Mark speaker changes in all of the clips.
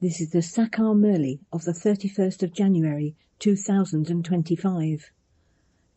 Speaker 1: This is the Sakar Murli of the 31st of January 2025.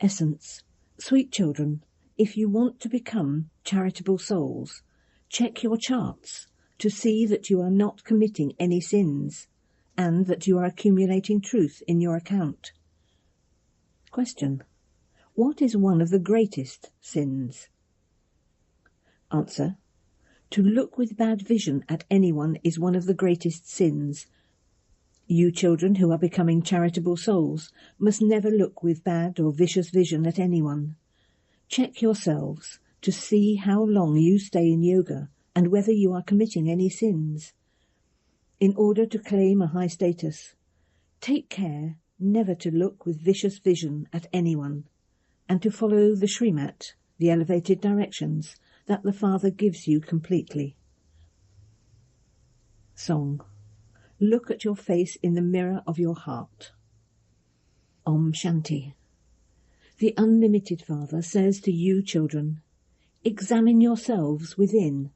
Speaker 1: Essence. Sweet children, if you want to become charitable souls, check your charts to see that you are not committing any sins and that you are accumulating truth in your account. Question. What is one of the greatest sins? Answer. To look with bad vision at anyone is one of the greatest sins. You children who are becoming charitable souls must never look with bad or vicious vision at anyone. Check yourselves to see how long you stay in yoga and whether you are committing any sins. In order to claim a high status, take care never to look with vicious vision at anyone and to follow the Srimat, the elevated directions, that the Father gives you completely. Song. Look at your face in the mirror of your heart. Om Shanti. The Unlimited Father says to you children, examine yourselves within.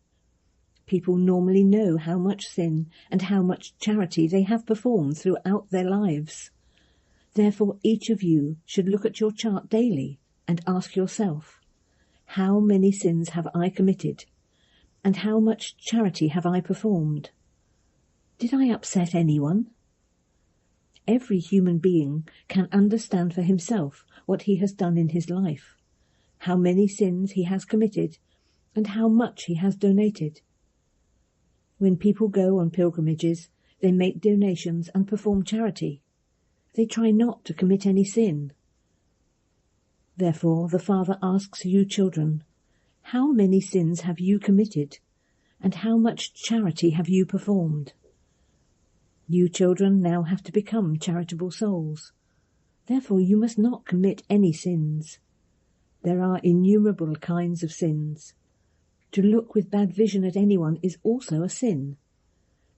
Speaker 1: People normally know how much sin and how much charity they have performed throughout their lives. Therefore each of you should look at your chart daily and ask yourself, how many sins have I committed, and how much charity have I performed? Did I upset anyone? Every human being can understand for himself what he has done in his life, how many sins he has committed, and how much he has donated. When people go on pilgrimages, they make donations and perform charity. They try not to commit any sin. Therefore the Father asks you children, how many sins have you committed, and how much charity have you performed? You children now have to become charitable souls. Therefore you must not commit any sins. There are innumerable kinds of sins. To look with bad vision at anyone is also a sin.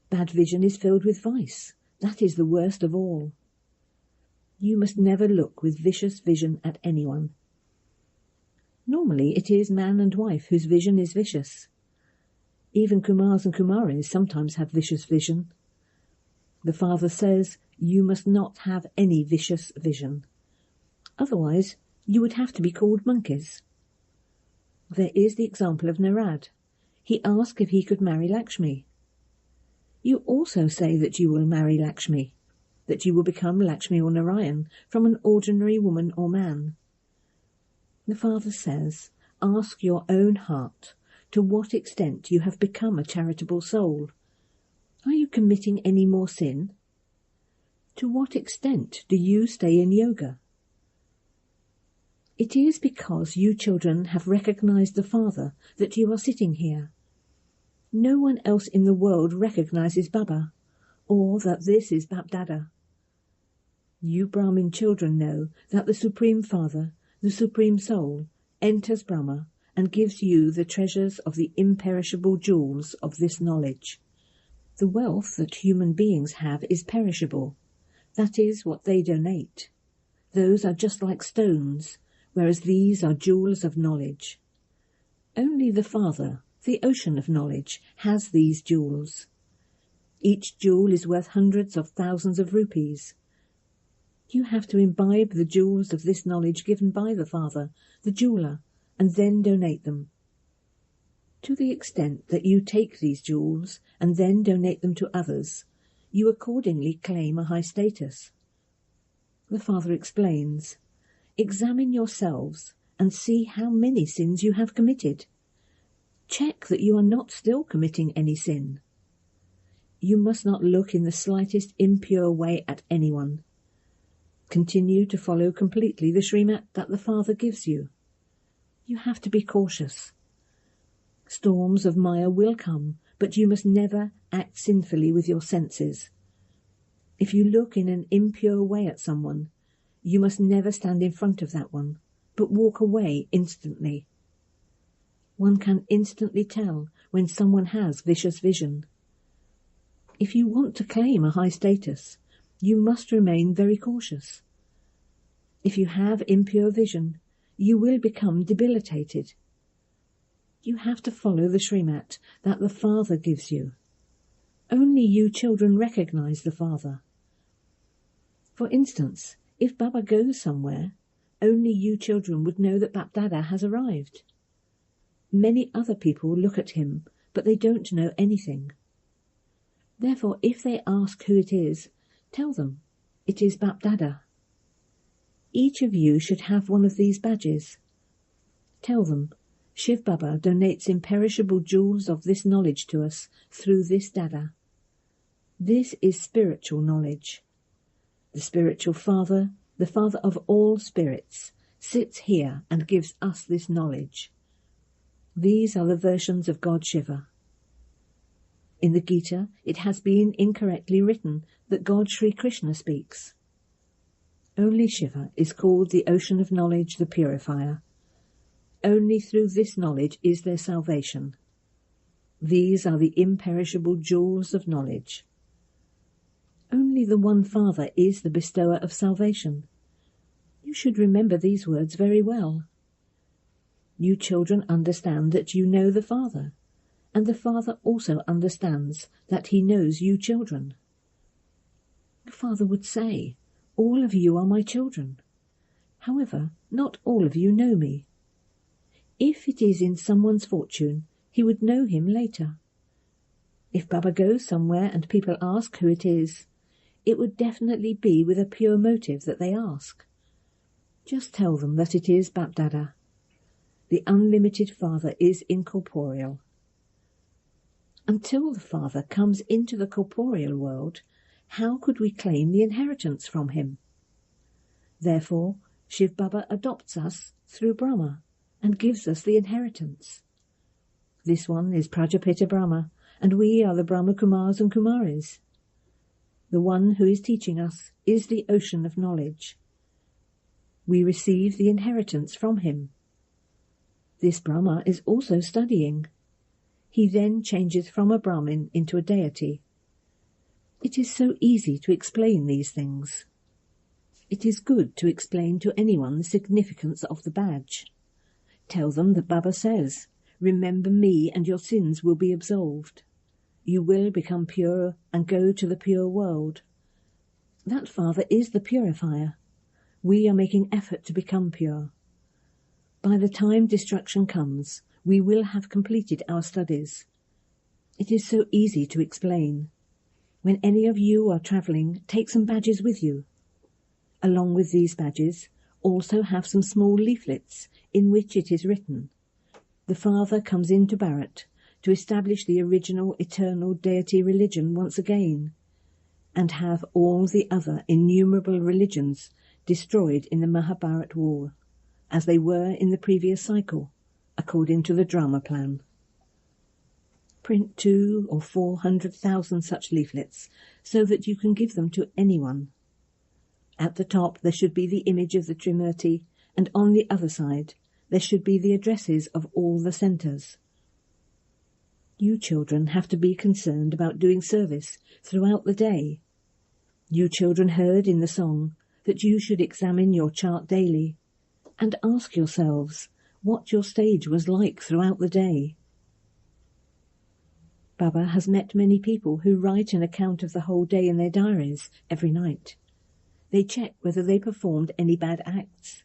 Speaker 1: Bad vision is filled with vice. That is the worst of all. You must never look with vicious vision at anyone. Normally it is man and wife whose vision is vicious. Even Kumars and Kumaris sometimes have vicious vision. The Father says you must not have any vicious vision. Otherwise you would have to be called monkeys. There is the example of Narad. He asked if he could marry Lakshmi. You also say that you will marry Lakshmi, that you will become Lakshmi or Narayan from an ordinary woman or man. The Father says, ask your own heart to what extent you have become a charitable soul. Are you committing any more sin? To what extent do you stay in yoga? It is because you children have recognized the Father that you are sitting here. No one else in the world recognizes Baba, or that this is Bap-Dada. You Brahmin children know that the Supreme Father, the Supreme Soul, enters Brahma and gives you the treasures of the imperishable jewels of this knowledge. The wealth that human beings have is perishable. That is what they donate. Those are just like stones, whereas these are jewels of knowledge. Only the Father, the ocean of knowledge, has these jewels. Each jewel is worth hundreds of thousands of rupees. You have to imbibe the jewels of this knowledge given by the Father, the jeweler, and then donate them. To the extent that you take these jewels and then donate them to others, you accordingly claim a high status. The Father explains, examine yourselves and see how many sins you have committed. Check that you are not still committing any sin. You must not look in the slightest impure way at anyone. Continue to follow completely the Srimat that the Father gives you. You have to be cautious. Storms of Maya will come, but you must never act sinfully with your senses. If you look in an impure way at someone, you must never stand in front of that one, but walk away instantly. One can instantly tell when someone has vicious vision. If you want to claim a high status, you must remain very cautious. If you have impure vision, you will become debilitated. You have to follow the Srimat that the Father gives you. Only you children recognize the Father. For instance, if Baba goes somewhere, only you children would know that Bapdada has arrived. Many other people look at him, but they don't know anything. Therefore, if they ask who it is, tell them, it is Bapdada. Each of you should have one of these badges. Tell them, Shiv Baba donates imperishable jewels of this knowledge to us through this Dada. This is spiritual knowledge. The spiritual Father, the Father of all spirits, sits here and gives us this knowledge. These are the versions of God Shiva. In the Gita, it has been incorrectly written that God Sri Krishna speaks. Only Shiva is called the ocean of knowledge, the purifier. Only through this knowledge is there salvation. These are the imperishable jewels of knowledge. Only the one Father is the bestower of salvation. You should remember these words very well. You children understand that you know the Father, and the Father also understands that he knows you children. The Father would say, all of you are my children. However, not all of you know me. If it is in someone's fortune, he would know him later. If Baba goes somewhere and people ask who it is, it would definitely be with a pure motive that they ask. Just tell them that it is Bapdada. The unlimited Father is incorporeal. Until the Father comes into the corporeal world, how could we claim the inheritance from him? Therefore, Shiv Baba adopts us through Brahma and gives us the inheritance. This one is Prajapita Brahma, and we are the Brahma Kumars and Kumaris. The one who is teaching us is the ocean of knowledge. We receive the inheritance from him. This Brahma is also studying. He then changes from a Brahmin into a deity. It is so easy to explain these things. It is good to explain to anyone the significance of the badge. Tell them that Baba says, remember me and your sins will be absolved. You will become pure and go to the pure world. That Father is the purifier. We are making effort to become pure. By the time destruction comes, we will have completed our studies. It is so easy to explain. When any of you are travelling, take some badges with you. Along with these badges, also have some small leaflets in which it is written, the Father comes into Bharat to establish the original eternal deity religion once again, and have all the other innumerable religions destroyed in the Mahabharat war, as they were in the previous cycle, according to the drama plan. Print 200,000 or 400,000 such leaflets, so that you can give them to anyone. At the top there should be the image of the Trimurti, and on the other side there should be the addresses of all the centres. You children have to be concerned about doing service throughout the day. You children heard in the song that you should examine your chart daily, and ask yourselves what your stage was like throughout the day. Baba has met many people who write an account of the whole day in their diaries every night. They check whether they performed any bad acts.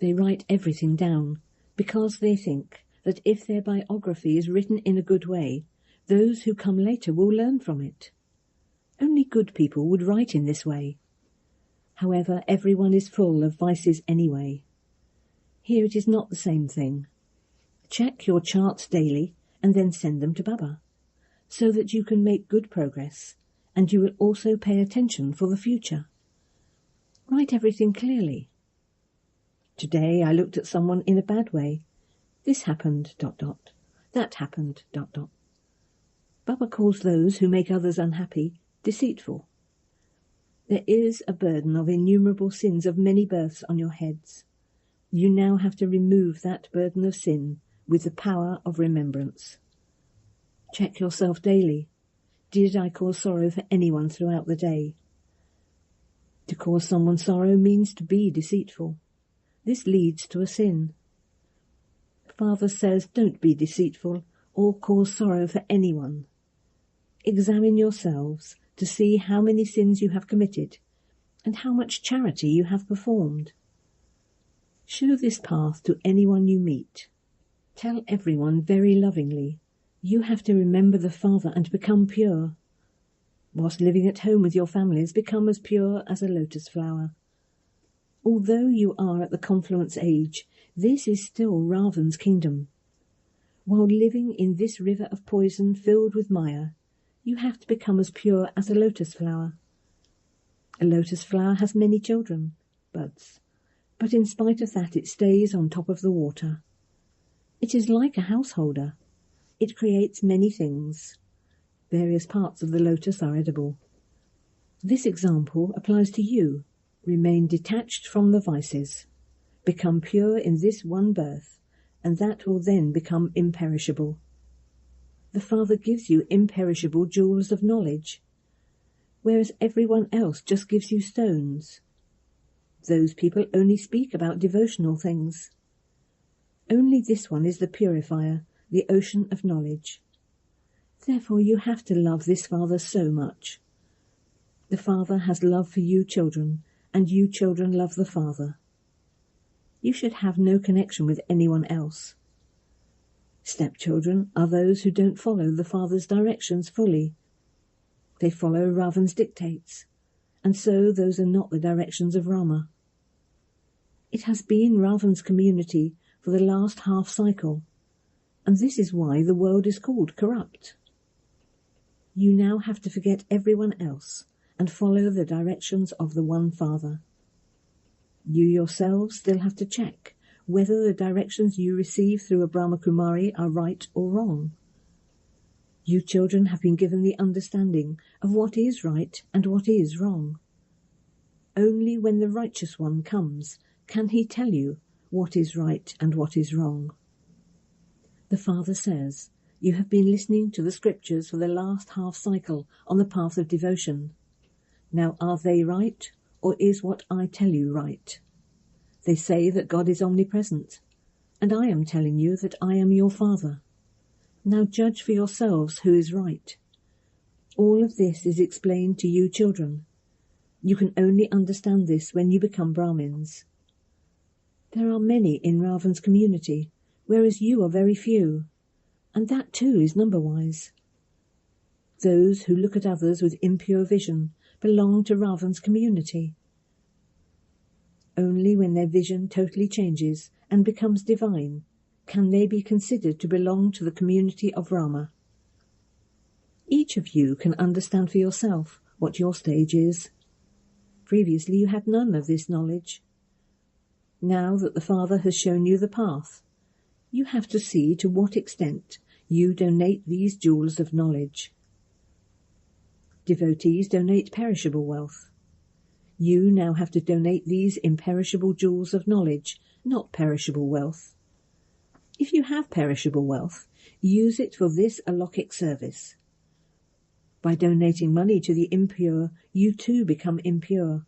Speaker 1: They write everything down because they think that if their biography is written in a good way, those who come later will learn from it. Only good people would write in this way. However, everyone is full of vices anyway. Here it is not the same thing. Check your charts daily and then send them to Baba, so that you can make good progress, and you will also pay attention for the future. Write everything clearly. Today I looked at someone in a bad way. This happened, ... That happened, ... Baba calls those who make others unhappy deceitful. There is a burden of innumerable sins of many births on your heads. You now have to remove that burden of sin with the power of remembrance. Check yourself daily. Did I cause sorrow for anyone throughout the day? To cause someone sorrow means to be deceitful. This leads to a sin. Father says don't be deceitful or cause sorrow for anyone. Examine yourselves to see how many sins you have committed and how much charity you have performed. Show this path to anyone you meet. Tell everyone very lovingly, you have to remember the Father and become pure. Whilst living at home with your families, become as pure as a lotus flower. Although you are at the confluence age, this is still Ravan's kingdom. While living in this river of poison filled with Maya, you have to become as pure as a lotus flower. A lotus flower has many children, buds, but in spite of that it stays on top of the water. It is like a householder. It creates many things. Various parts of the lotus are edible. This example applies to you. Remain detached from the vices. Become pure in this one birth, and that will then become imperishable. The Father gives you imperishable jewels of knowledge, whereas everyone else just gives you stones. Those people only speak about devotional things. Only this one is the purifier, the ocean of knowledge. Therefore you have to love this Father so much. The Father has love for you children, and you children love the Father. You should have no connection with anyone else. Stepchildren are those who don't follow the Father's directions fully. They follow Ravan's dictates, and so those are not the directions of Rama. It has been Ravan's community for the last half cycle, and this is why the world is called corrupt. You now have to forget everyone else and follow the directions of the one Father. You yourselves still have to check whether the directions you receive through a Brahma Kumari are right or wrong. You children have been given the understanding of what is right and what is wrong. Only when the righteous one comes can he tell you what is right and what is wrong. The Father says, you have been listening to the scriptures for the last half cycle on the path of devotion. Now are they right, or is what I tell you right? They say that God is omnipresent, and I am telling you that I am your Father. Now judge for yourselves who is right. All of this is explained to you children. You can only understand this when you become Brahmins. There are many in Ravan's community, whereas you are very few, and that too is number-wise. Those who look at others with impure vision belong to Ravan's community. Only when their vision totally changes and becomes divine can they be considered to belong to the community of Rama. Each of you can understand for yourself what your stage is. Previously you had none of this knowledge. Now that the Father has shown you the path, you have to see to what extent you donate these jewels of knowledge. Devotees donate perishable wealth. You now have to donate these imperishable jewels of knowledge, not perishable wealth. If you have perishable wealth, use it for this alokhic service. By donating money to the impure, you too become impure.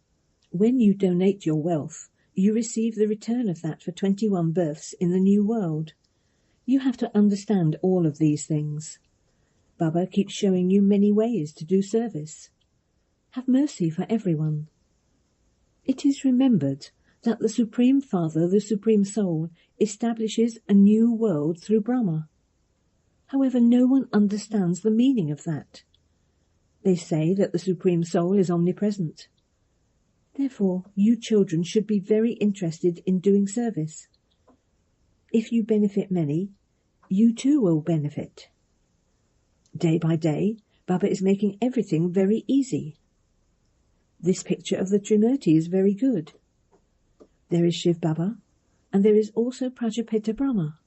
Speaker 1: When you donate your wealth, you receive the return of that for 21 births in the new world. You have to understand all of these things. Baba keeps showing you many ways to do service. Have mercy for everyone. It is remembered that the Supreme Father, the Supreme Soul, establishes a new world through Brahma. However, no one understands the meaning of that. They say that the Supreme Soul is omnipresent. Therefore, you children should be very interested in doing service. If you benefit many, you too will benefit. Day by day, Baba is making everything very easy. This picture of the Trimurti is very good. There is Shiva Baba, and there is also Prajapita Brahma.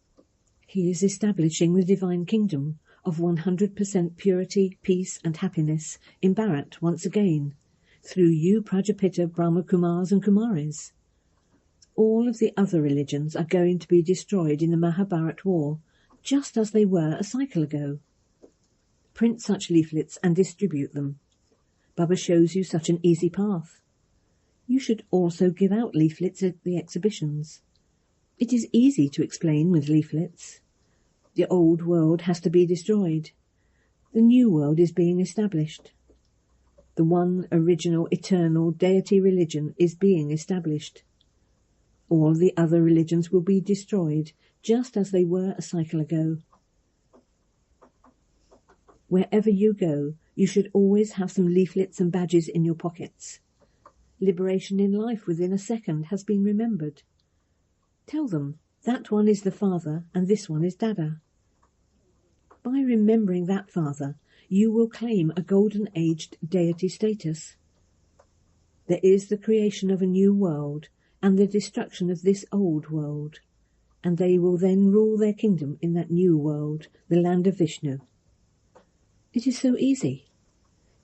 Speaker 1: He is establishing the divine kingdom of 100% purity, peace and happiness in Bharat once again, through you Prajapita Brahma Kumars and Kumaris. All of the other religions are going to be destroyed in the Mahabharat war, just as they were a cycle ago. Print such leaflets and distribute them. Baba shows you such an easy path. You should also give out leaflets at the exhibitions. It is easy to explain with leaflets. The old world has to be destroyed. The new world is being established. The one original eternal deity religion is being established. All the other religions will be destroyed, just as they were a cycle ago. Wherever you go, you should always have some leaflets and badges in your pockets. Liberation in life within a second has been remembered. Tell them, that one is the Father and this one is Dada. By remembering that Father, you will claim a golden-aged deity status. There is the creation of a new world and the destruction of this old world, and they will then rule their kingdom in that new world, the land of Vishnu. It is so easy.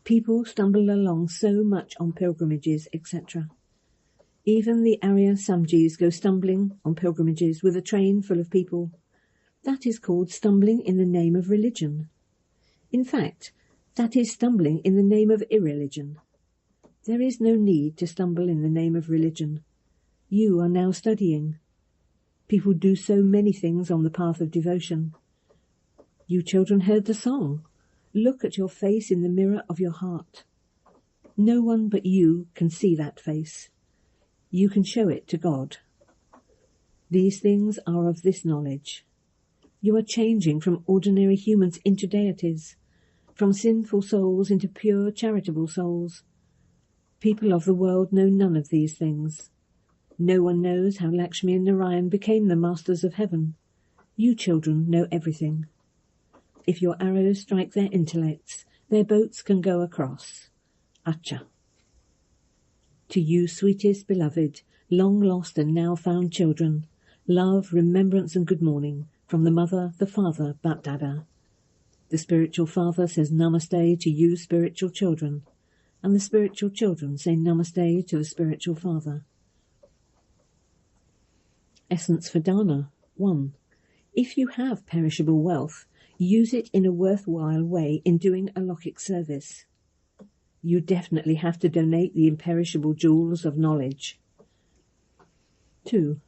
Speaker 1: People stumble along so much on pilgrimages, etc. Even the Arya Samjis go stumbling on pilgrimages with a train full of people. That is called stumbling in the name of religion. In fact, that is stumbling in the name of irreligion. There is no need to stumble in the name of religion. You are now studying. People do so many things on the path of devotion. You children heard the song. Look at your face in the mirror of your heart. No one but you can see that face. You can show it to God. These things are of this knowledge. You are changing from ordinary humans into deities, from sinful souls into pure charitable souls. People of the world know none of these things. No one knows how Lakshmi and Narayan became the masters of heaven. You children know everything. If your arrows strike their intellects, their boats can go across. Acha. To you, sweetest beloved, long lost and now found children, love, remembrance and good morning from the Mother, the Father, Bap Dada. The spiritual father says namaste to you spiritual children, and the spiritual children say namaste to the spiritual father. Essence for Dana. 1. If you have perishable wealth, use it in a worthwhile way in doing a Lokik service. You definitely have to donate the imperishable jewels of knowledge. 2.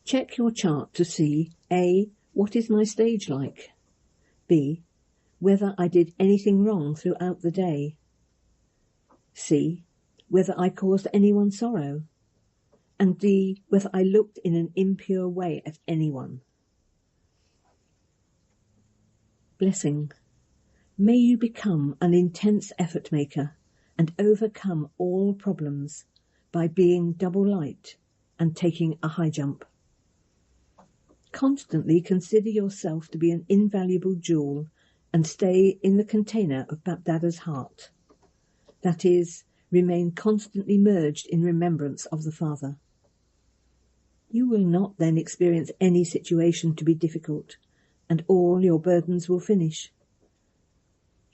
Speaker 1: Check your chart to see A. What is my stage like? B. Whether I did anything wrong throughout the day. C. Whether I caused anyone sorrow. And D. Whether I looked in an impure way at anyone. Blessing. May you become an intense effort maker and overcome all problems by being double light and taking a high jump. Constantly consider yourself to be an invaluable jewel and stay in the container of Bap Dada's heart. That is, remain constantly merged in remembrance of the Father. You will not then experience any situation to be difficult, and all your burdens will finish.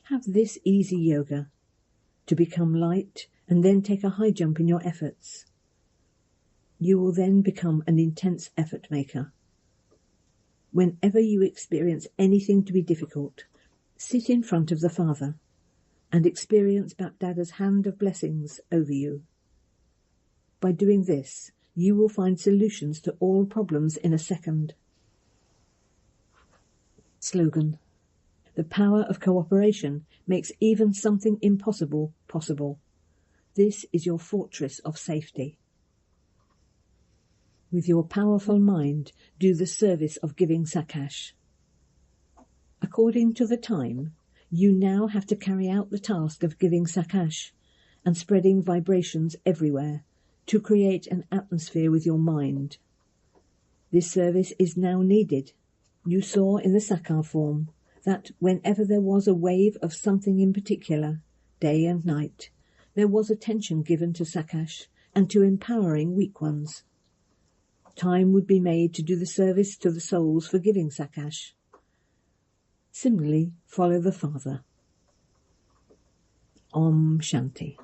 Speaker 1: Have this easy yoga, to become light and then take a high jump in your efforts. You will then become an intense effort maker. Whenever you experience anything to be difficult, sit in front of the Father and experience Bap Dada's hand of blessings over you. By doing this, you will find solutions to all problems in a second. Slogan. The power of cooperation makes even something impossible possible. This is your fortress of safety. With your powerful mind, do the service of giving sakash. According to the time, you now have to carry out the task of giving sakash and spreading vibrations everywhere to create an atmosphere with your mind. This service is now needed. You saw in the sakar form that whenever there was a wave of something in particular, day and night, there was attention given to sakash and to empowering weak ones. Time would be made to do the service to the souls for giving sakash. Similarly, follow the Father. Om Shanti.